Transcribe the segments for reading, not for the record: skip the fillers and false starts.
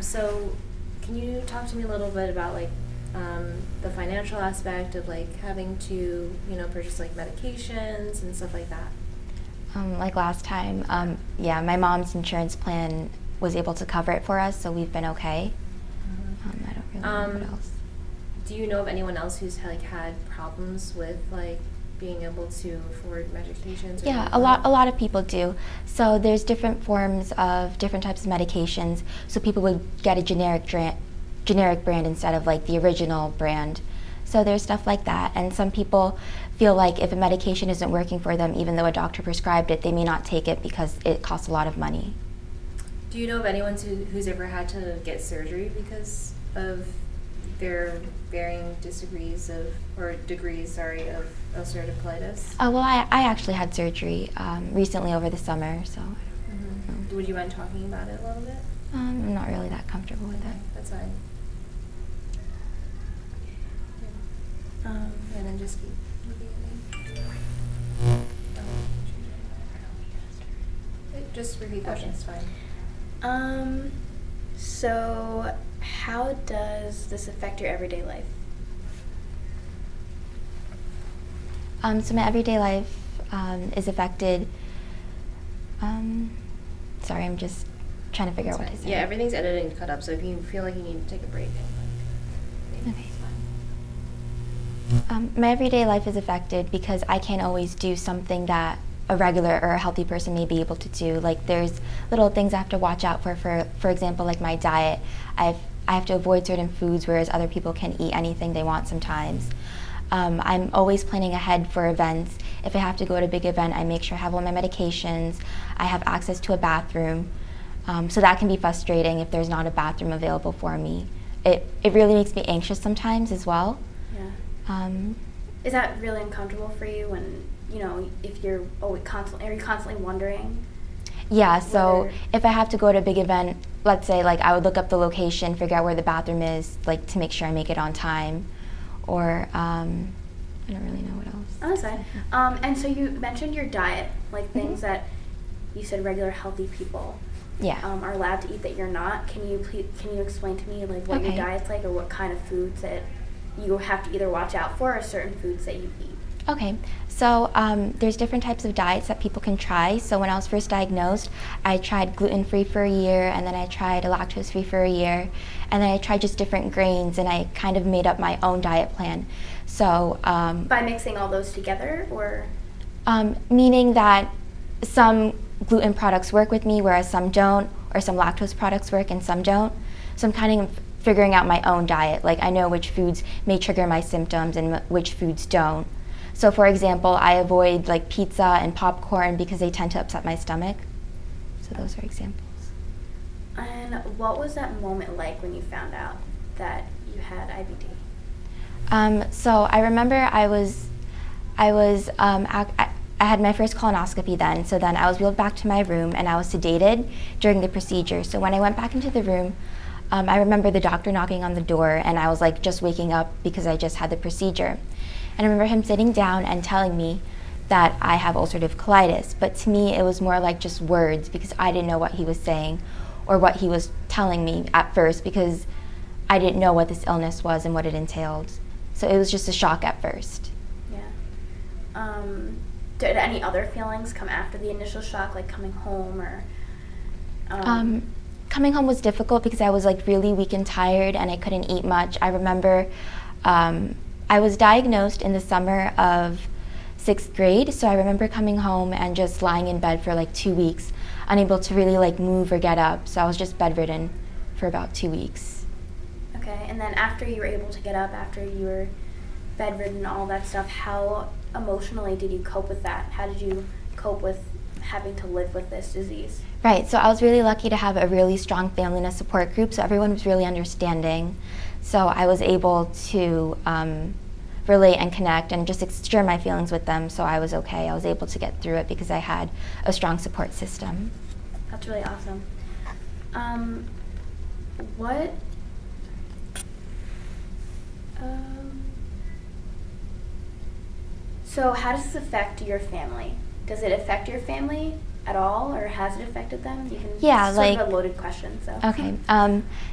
So can you talk to me a little bit about like the financial aspect of like having to, purchase like medications and stuff like that? Like last time, yeah, my mom's insurance plan was able to cover it for us, so we've been okay. I don't really know what else. Do you know of anyone else who's like had problems with like being able to afford medications? Yeah, a lot of people do. So there's different forms of different types of medications. So people would get a generic brand instead of like the original brand. So there's stuff like that. And some people feel like if a medication isn't working for them, even though a doctor prescribed it, they may not take it because it costs a lot of money. Do you know of anyone who's ever had to get surgery because of their varying degrees of ulcerative colitis? Well, I actually had surgery recently over the summer, so. Would you mind talking about it a little bit? I'm not really that comfortable with it. That's fine. And then just keep looking at me. Just repeat questions, Okay. Fine. So how does this affect your everyday life? So my everyday life is affected. Sorry, I'm just trying to figure out what to say. Yeah, everything's edited and cut up, so if you feel like you need to take a break, Okay. it's fine. My everyday life is affected because I can't always do something that a regular or a healthy person may be able to do. Like there's little things I have to watch out for example, like my diet. I have to avoid certain foods, whereas other people can eat anything they want sometimes. I'm always planning ahead for events. If I have to go to a big event, I make sure I have all my medications. I have access to a bathroom. So that can be frustrating if there's not a bathroom available for me. It really makes me anxious sometimes as well. Yeah. Is that really uncomfortable for you when, if you're always are you constantly wondering? Yeah, so if I have to go to a big event, let's say like I would look up the location, figure out where the bathroom is, like to make sure I make it on time. Or, I don't really know what else. Oh, that's fine. And so you mentioned your diet, like things that you said regular healthy people are allowed to eat that you're not. Can you explain to me like what your diet's like, or what kind of foods that you have to either watch out for, or certain foods that you eat? Okay, so there's different types of diets that people can try. So when I was first diagnosed, I tried gluten-free for a year, and then I tried lactose-free for a year, and then I tried just different grains, and I kind of made up my own diet plan. So by mixing all those together, or? Meaning that some gluten products work with me, whereas some don't, or some lactose products work and some don't. So I'm kind of figuring out my own diet. Like I know which foods may trigger my symptoms and which foods don't. So for example, I avoid like pizza and popcorn because they tend to upset my stomach. So those are examples. And what was that moment like when you found out that you had IBD? So I remember I had my first colonoscopy then. So then I was wheeled back to my room and I was sedated during the procedure. So when I went back into the room, I remember the doctor knocking on the door, and I was like just waking up because I just had the procedure. And I remember him sitting down and telling me that I have ulcerative colitis. But to me, it was more like just words because I didn't know what he was saying or what he was telling me at first because I didn't know what this illness was and what it entailed. So it was just a shock at first. Yeah. Did any other feelings come after the initial shock, like coming home or? Coming home was difficult because I was like really weak and tired and I couldn't eat much. I remember I was diagnosed in the summer of 6th grade, so I remember coming home and just lying in bed for like 2 weeks, unable to really like move or get up. So I was just bedridden for about 2 weeks. Okay, and then after you were able to get up, after you were bedridden and all that stuff, how emotionally did you cope with that? How did you cope with having to live with this disease? Right, so I was really lucky to have a really strong family and a support group, so everyone was really understanding. So I was able to relate and connect and just share my feelings with them, so I was okay. I was able to get through it because I had a strong support system. That's really awesome. So how does this affect your family? Does it affect your family at all, or has it affected them? You can, yeah, it's like, sort of a loaded question, so. Okay.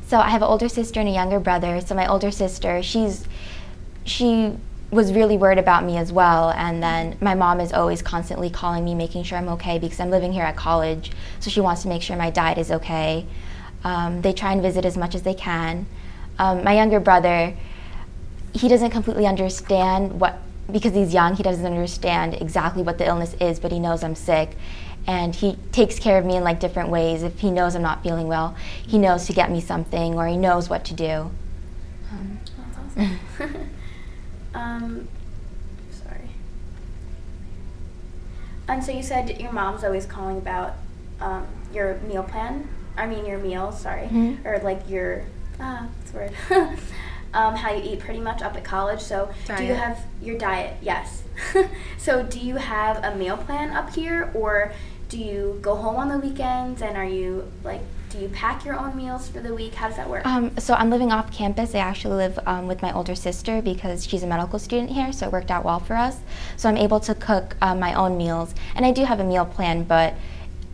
So I have an older sister and a younger brother. So my older sister, she was really worried about me as well, and then my mom is always constantly calling me, making sure I'm okay, because I'm living here at college, so she wants to make sure my diet is okay. They try and visit as much as they can. My younger brother, he doesn't completely understand because he's young, he doesn't understand exactly what the illness is, but he knows I'm sick. And he takes care of me in like different ways. If he knows I'm not feeling well, he knows to get me something, or he knows what to do. That's awesome. Sorry. And so you said your mom's always calling about your meal plan. I mean your meals, sorry. Mm-hmm. Or like your, what's the word? How you eat pretty much up at college. So diet. Do you have your diet? Yes. So do you have a meal plan up here, or do you go home on the weekends, and are you like, do you pack your own meals for the week? How does that work? So I'm living off campus. I actually live with my older sister because she's a medical student here, so it worked out well for us. So I'm able to cook my own meals, and I do have a meal plan, but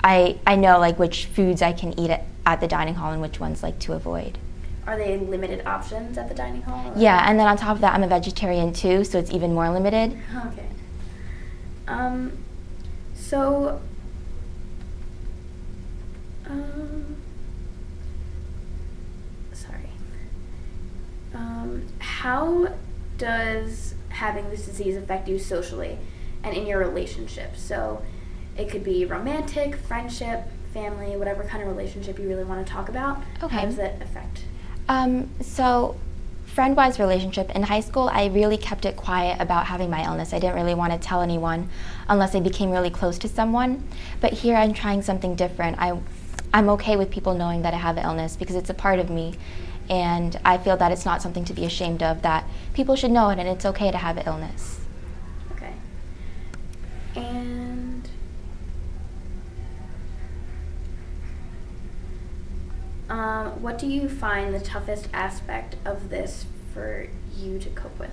I know like which foods I can eat at the dining hall and which ones like to avoid. Are they limited options at the dining hall? Or? Yeah, and then on top of that, I'm a vegetarian too, so it's even more limited. Okay. So, sorry. How does having this disease affect you socially and in your relationships? So, it could be romantic, friendship, family, whatever kind of relationship you really want to talk about. Okay. How does that affect? So friend-wise relationship, in high school, I really kept it quiet about having my illness. I didn't really want to tell anyone unless I became really close to someone. But here I'm trying something different. I'm okay with people knowing that I have an illness because it's a part of me. And I feel that it's not something to be ashamed of, that people should know it and it's okay to have an illness. Okay. And what do you find the toughest aspect of this for you to cope with?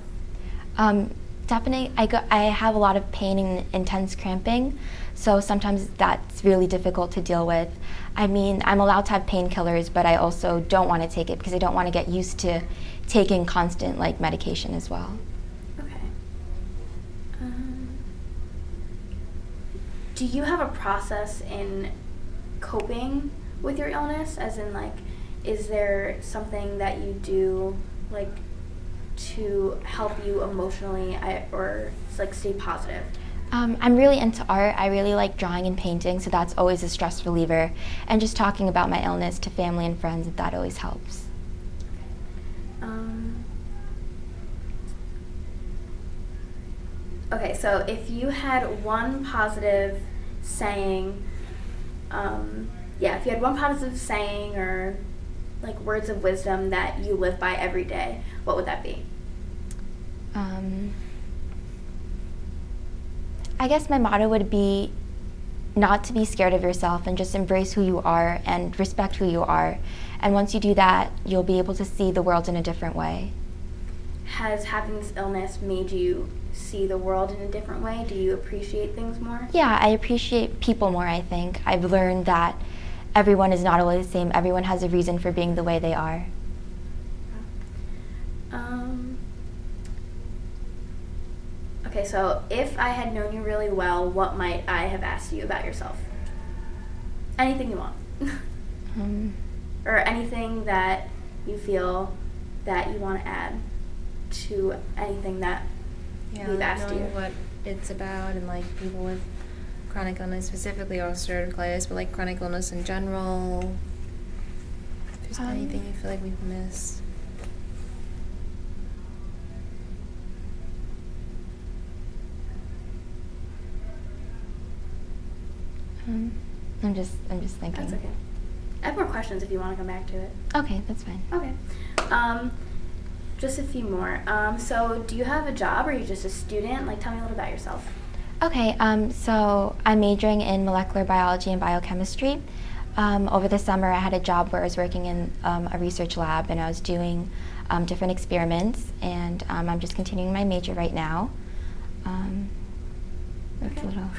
Definitely, I have a lot of pain and intense cramping, so sometimes that's really difficult to deal with. I mean, I'm allowed to have painkillers, but I also don't want to take it because I don't want to get used to taking constant like medication as well. Okay. Do you have a process in coping with your illness, as in like, is there something that you do like to help you emotionally or like stay positive? I'm really into art. I really like drawing and painting, so that's always a stress reliever. And just talking about my illness to family and friends, that always helps. Okay, so if you had one positive saying, if you had one positive saying or like words of wisdom that you live by every day, what would that be? I guess my motto would be not to be scared of yourself and just embrace who you are and respect who you are. And once you do that, you'll be able to see the world in a different way. Has having this illness made you see the world in a different way? Do you appreciate things more? Yeah, I appreciate people more, I think. I've learned that everyone is not always the same. Everyone has a reason for being the way they are. Okay, so if I had known you really well, what might I have asked you about yourself? Anything you want. Or anything that you feel that you want to add to anything that we've asked you. Knowing what it's about, and like people with chronic illness, specifically ulcerative colitis, but like chronic illness in general. If there's anything you feel like we've missed. I'm just thinking. That's okay. I have more questions if you want to come back to it. Okay, that's fine. Okay. Just a few more. So do you have a job, or are you just a student? Like, tell me a little about yourself. Okay, so I'm majoring in molecular biology and biochemistry. Over the summer, I had a job where I was working in a research lab, and I was doing different experiments, and I'm just continuing my major right now. That's okay. a little.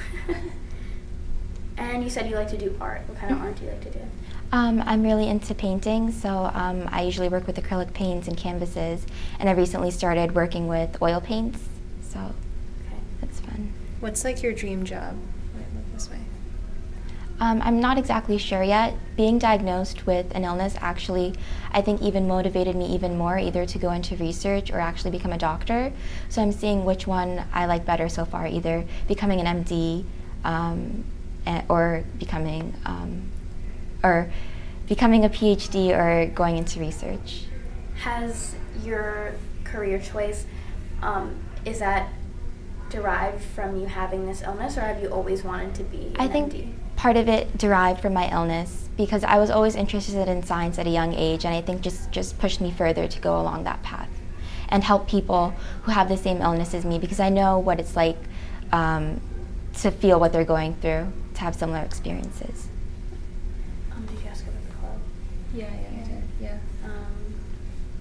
And you said you like to do art. What kind of art do you like to do? I'm really into painting, so I usually work with acrylic paints and canvases, and I recently started working with oil paints, so that's fun. What's like your dream job? This way. I'm not exactly sure yet. Being diagnosed with an illness actually, I think, even motivated me even more, either to go into research or actually become a doctor. So I'm seeing which one I like better so far, either becoming an MD or becoming a PhD or going into research. Has your career choice, is that derived from you having this illness, or have you always wanted to be an MD? Part of it derived from my illness, because I was always interested in science at a young age, and I think just pushed me further to go along that path and help people who have the same illness as me, because I know what it's like to feel what they're going through, to have similar experiences. Did you ask about the club? Yeah, I did. Yeah.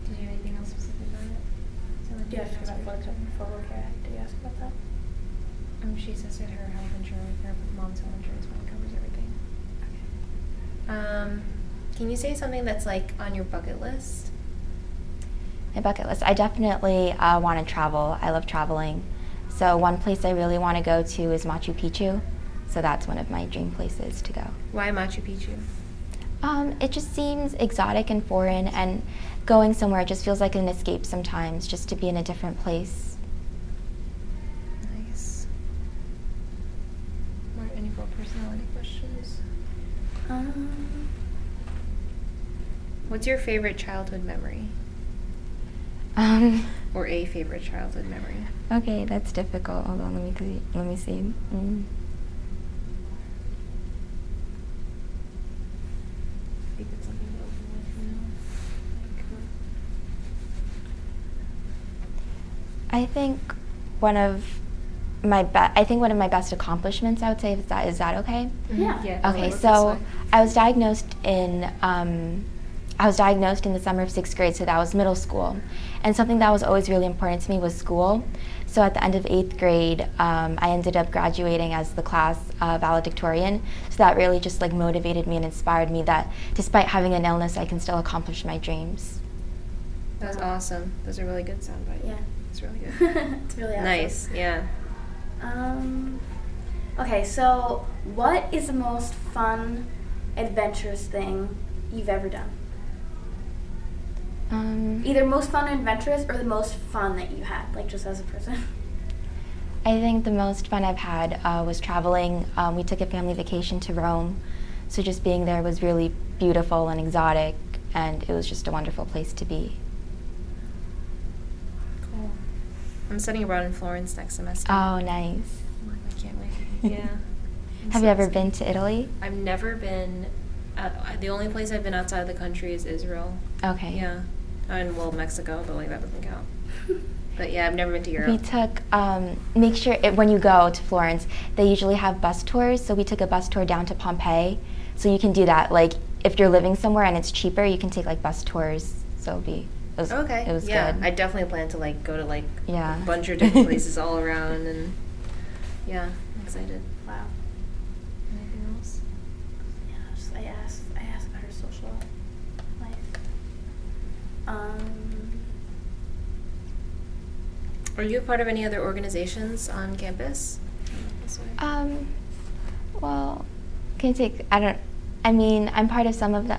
Did you have anything else specific about it? Did you ask about photo care? Did you ask about that? She says that her health insurance, her mom's health insurance plan covers everything. Okay. Can you say something that's like on your bucket list? My bucket list. I definitely want to travel. I love traveling. So one place I really want to go to is Machu Picchu. So that's one of my dream places to go. Why Machu Picchu? It just seems exotic and foreign, and going somewhere just feels like an escape sometimes, just to be in a different place. Nice. Any more personality questions? What's your favorite childhood memory? Or a favorite childhood memory? Okay, that's difficult. Hold on, let me see. I think one of my best accomplishments, I would say, is that okay? Yeah. Okay, so I was diagnosed in the summer of 6th grade, so that was middle school. And something that was always really important to me was school. So at the end of 8th grade, I ended up graduating as the class valedictorian. So that really just like motivated me and inspired me that despite having an illness, I can still accomplish my dreams. That was awesome. Those are really good sound bites. Yeah. It's really good. It's really awesome. Nice, yeah. Okay, so what is the most fun, adventurous thing you've ever done? Either most fun and adventurous or the most fun that you had, like just as a person. I think the most fun I've had was traveling. We took a family vacation to Rome, so just being there was really beautiful and exotic, and it was just a wonderful place to be. Cool. I'm studying abroad in Florence next semester. Oh, nice. I can't wait. Yeah. Have you ever been to Italy? I've never been. The only place I've been outside of the country is Israel. Okay. Yeah. And well, Mexico, but like that doesn't count. But yeah, I've never been to Europe. We took, make sure when you go to Florence, they usually have bus tours. So we took a bus tour down to Pompeii. So you can do that. Like if you're living somewhere and it's cheaper, you can take like bus tours. So it was yeah, good. I definitely plan to like go to like a bunch of different places all around, and yeah, I'm excited. Wow. Anything else? Yeah, I asked about her social life. Are you a part of any other organizations on campus? Well, I'm part of some of the,